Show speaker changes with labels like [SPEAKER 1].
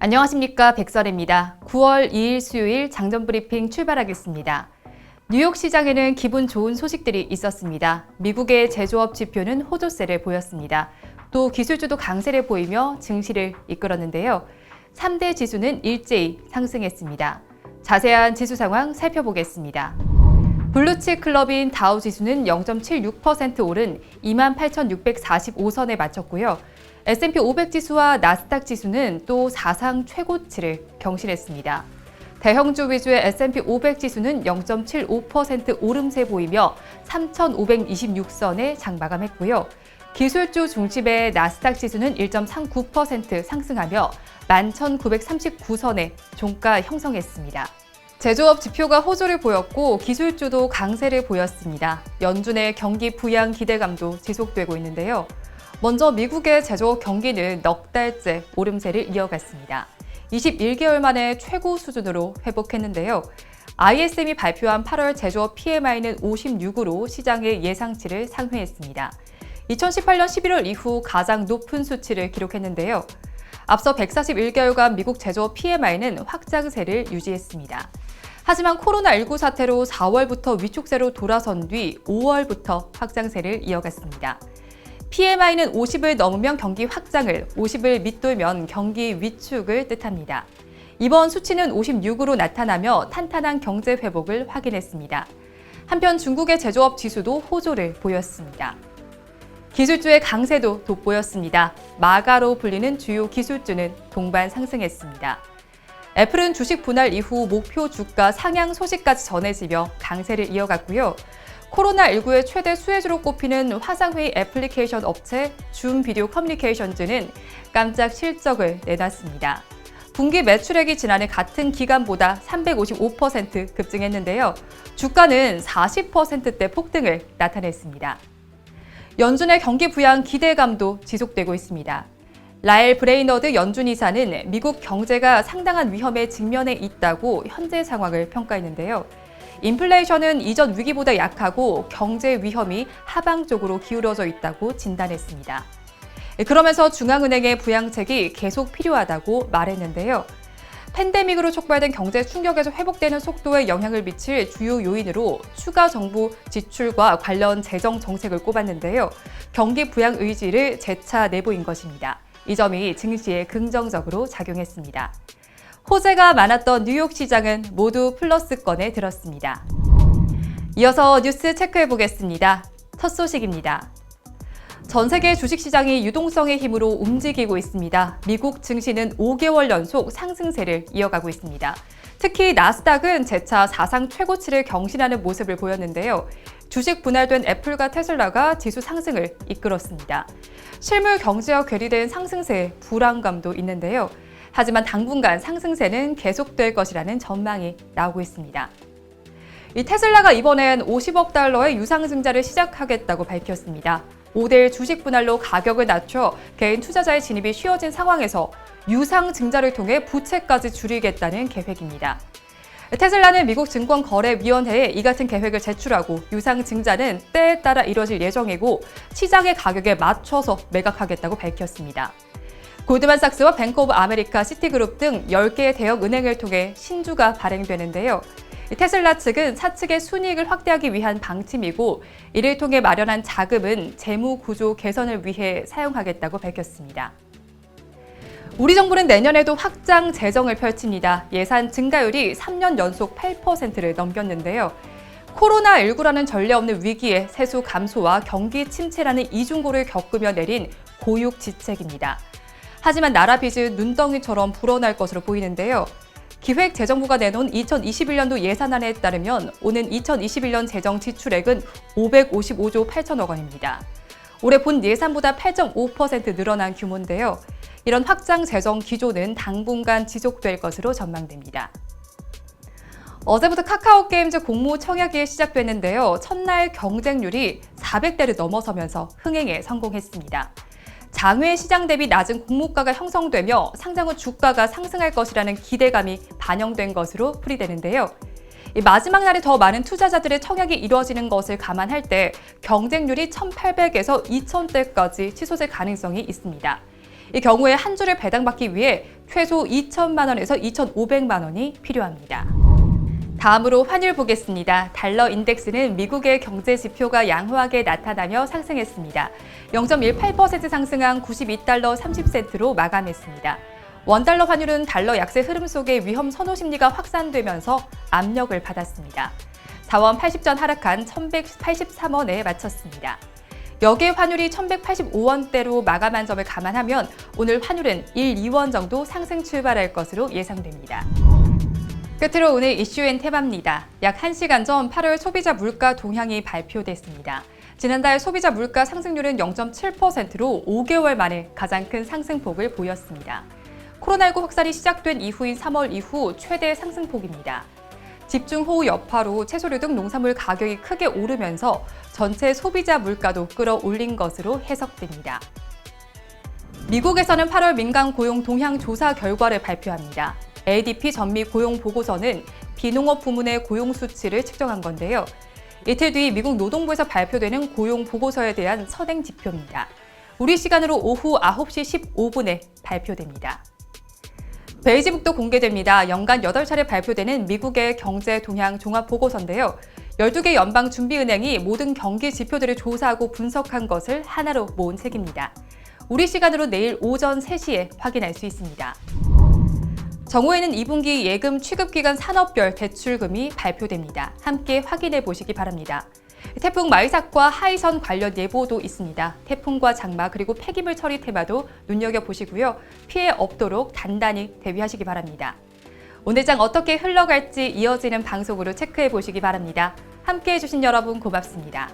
[SPEAKER 1] 안녕하십니까, 백설입니다. 9월 2일 수요일 장전 브리핑 출발하겠습니다. 뉴욕 시장에는 기분 좋은 소식들이 있었습니다. 미국의 제조업 지표는 호조세를 보였습니다. 또 기술주도 강세를 보이며 증시를 이끌었는데요. 3대 지수는 일제히 상승했습니다. 자세한 지수 상황 살펴보겠습니다. 블루칩 클럽인 다우 지수는 0.76% 오른 28,645선에 마쳤고요. S&P 500 지수와 나스닥 지수는 또 사상 최고치를 경신했습니다. 대형주 위주의 S&P 500 지수는 0.75% 오름세 보이며 3,526선에 장 마감했고요. 기술주 중심의 나스닥 지수는 1.39% 상승하며 11,939선에 종가 형성했습니다. 제조업 지표가 호조를 보였고 기술주도 강세를 보였습니다. 연준의 경기 부양 기대감도 지속되고 있는데요. 먼저 미국의 제조업 경기는 넉 달째 오름세를 이어갔습니다. 21개월 만에 최고 수준으로 회복했는데요. ISM이 발표한 8월 제조업 PMI는 56으로 시장의 예상치를 상회했습니다. 2018년 11월 이후 가장 높은 수치를 기록했는데요. 앞서 141개월간 미국 제조업 PMI는 확장세를 유지했습니다. 하지만 코로나19 사태로 4월부터 위축세로 돌아선 뒤 5월부터 확장세를 이어갔습니다. PMI는 50을 넘으면 경기 확장을, 50을 밑돌면 경기 위축을 뜻합니다. 이번 수치는 56으로 나타나며 탄탄한 경제 회복을 확인했습니다. 한편 중국의 제조업 지수도 호조를 보였습니다. 기술주의 강세도 돋보였습니다. 마가로 불리는 주요 기술주는 동반 상승했습니다. 애플은 주식 분할 이후 목표 주가 상향 소식까지 전해지며 강세를 이어갔고요. 코로나19의 최대 수혜주로 꼽히는 화상회의 애플리케이션 업체 줌 비디오 커뮤니케이션즈는 깜짝 실적을 내놨습니다. 분기 매출액이 지난해 같은 기간보다 355% 급증했는데요. 주가는 40%대 폭등을 나타냈습니다. 연준의 경기 부양 기대감도 지속되고 있습니다. 라엘 브레이너드 연준 이사는 미국 경제가 상당한 위험에 직면해 있다고 현재 상황을 평가했는데요. 인플레이션은 이전 위기보다 약하고 경제 위험이 하방 쪽으로 기울어져 있다고 진단했습니다. 그러면서 중앙은행의 부양책이 계속 필요하다고 말했는데요. 팬데믹으로 촉발된 경제 충격에서 회복되는 속도에 영향을 미칠 주요 요인으로 추가 정부 지출과 관련 재정 정책을 꼽았는데요. 경기 부양 의지를 재차 내보인 것입니다. 이 점이 증시에 긍정적으로 작용했습니다. 호재가 많았던 뉴욕 시장은 모두 플러스권에 들었습니다. 이어서 뉴스 체크해 보겠습니다. 첫 소식입니다. 전 세계 주식시장이 유동성의 힘으로 움직이고 있습니다. 미국 증시는 5개월 연속 상승세를 이어가고 있습니다. 특히 나스닥은 재차 사상 최고치를 경신하는 모습을 보였는데요. 주식 분할된 애플과 테슬라가 지수 상승을 이끌었습니다. 실물 경제와 괴리된 상승세에 불안감도 있는데요. 하지만 당분간 상승세는 계속될 것이라는 전망이 나오고 있습니다. 이 테슬라가 이번엔 50억 달러의 유상증자를 시작하겠다고 밝혔습니다. 5대1 주식 분할로 가격을 낮춰 개인 투자자의 진입이 쉬워진 상황에서 유상증자를 통해 부채까지 줄이겠다는 계획입니다. 테슬라는 미국 증권거래위원회에 이 같은 계획을 제출하고 유상증자는 때에 따라 이뤄질 예정이고 시장의 가격에 맞춰서 매각하겠다고 밝혔습니다. 골드만삭스와 뱅크 오브 아메리카, 시티그룹 등 10개의 대형 은행을 통해 신주가 발행되는데요. 테슬라 측은 사측의 순이익을 확대하기 위한 방침이고 이를 통해 마련한 자금은 재무 구조 개선을 위해 사용하겠다고 밝혔습니다. 우리 정부는 내년에도 확장 재정을 펼칩니다. 예산 증가율이 3년 연속 8%를 넘겼는데요. 코로나19라는 전례 없는 위기에 세수 감소와 경기 침체라는 이중고를 겪으며 내린 고육지책입니다. 하지만 나라 빚은 눈덩이처럼 불어날 것으로 보이는데요. 기획재정부가 내놓은 2021년도 예산안에 따르면 오는 2021년 재정 지출액은 555조 8천억 원입니다. 올해 본 예산보다 8.5% 늘어난 규모인데요. 이런 확장 재정 기조는 당분간 지속될 것으로 전망됩니다. 어제부터 카카오게임즈 공모 청약이 시작됐는데요. 첫날 경쟁률이 400대를 넘어서면서 흥행에 성공했습니다. 장외 시장 대비 낮은 공모가가 형성되며 상장 후 주가가 상승할 것이라는 기대감이 반영된 것으로 풀이되는데요. 마지막 날에 더 많은 투자자들의 청약이 이루어지는 것을 감안할 때 경쟁률이 1,800에서 2,000대까지 치솟을 가능성이 있습니다. 이 경우에 한 주를 배당받기 위해 최소 2천만 원에서 2,500만 원이 필요합니다. 다음으로 환율 보겠습니다. 달러 인덱스는 미국의 경제 지표가 양호하게 나타나며 상승했습니다. 0.18% 상승한 92달러 30센트로 마감했습니다. 원달러 환율은 달러 약세 흐름 속에 위험 선호 심리가 확산되면서 압력을 받았습니다. 4원 80전 하락한 1,183원에 마쳤습니다. 역의 환율이 1,185원대로 마감한 점을 감안하면 오늘 환율은 1, 2원 정도 상승 출발할 것으로 예상됩니다. 끝으로 오늘 이슈앤 테마입니다. 약 1시간 전 8월 소비자 물가 동향이 발표됐습니다. 지난달 소비자 물가 상승률은 0.7%로 5개월 만에 가장 큰 상승폭을 보였습니다. 코로나19 확산이 시작된 이후인 3월 이후 최대 상승폭입니다. 집중호우 여파로 채소류 등 농산물 가격이 크게 오르면서 전체 소비자 물가도 끌어올린 것으로 해석됩니다. 미국에서는 8월 민간 고용 동향 조사 결과를 발표합니다. ADP 전미 고용 보고서는 비농업 부문의 고용 수치를 측정한 건데요. 이틀 뒤 미국 노동부에서 발표되는 고용 보고서에 대한 선행 지표입니다. 우리 시간으로 오후 9시 15분에 발표됩니다. 베이지북도 공개됩니다. 연간 8차례 발표되는 미국의 경제 동향 종합 보고서인데요. 12개 연방준비은행이 모든 경기 지표들을 조사하고 분석한 것을 하나로 모은 책입니다. 우리 시간으로 내일 오전 3시에 확인할 수 있습니다. 정오에는 2분기 예금 취급기간 산업별 대출금이 발표됩니다. 함께 확인해 보시기 바랍니다. 태풍 마이삭과 하이선 관련 예보도 있습니다. 태풍과 장마 그리고 폐기물 처리 테마도 눈여겨보시고요. 피해 없도록 단단히 대비하시기 바랍니다. 오늘 장 어떻게 흘러갈지 이어지는 방송으로 체크해 보시기 바랍니다. 함께해 주신 여러분 고맙습니다.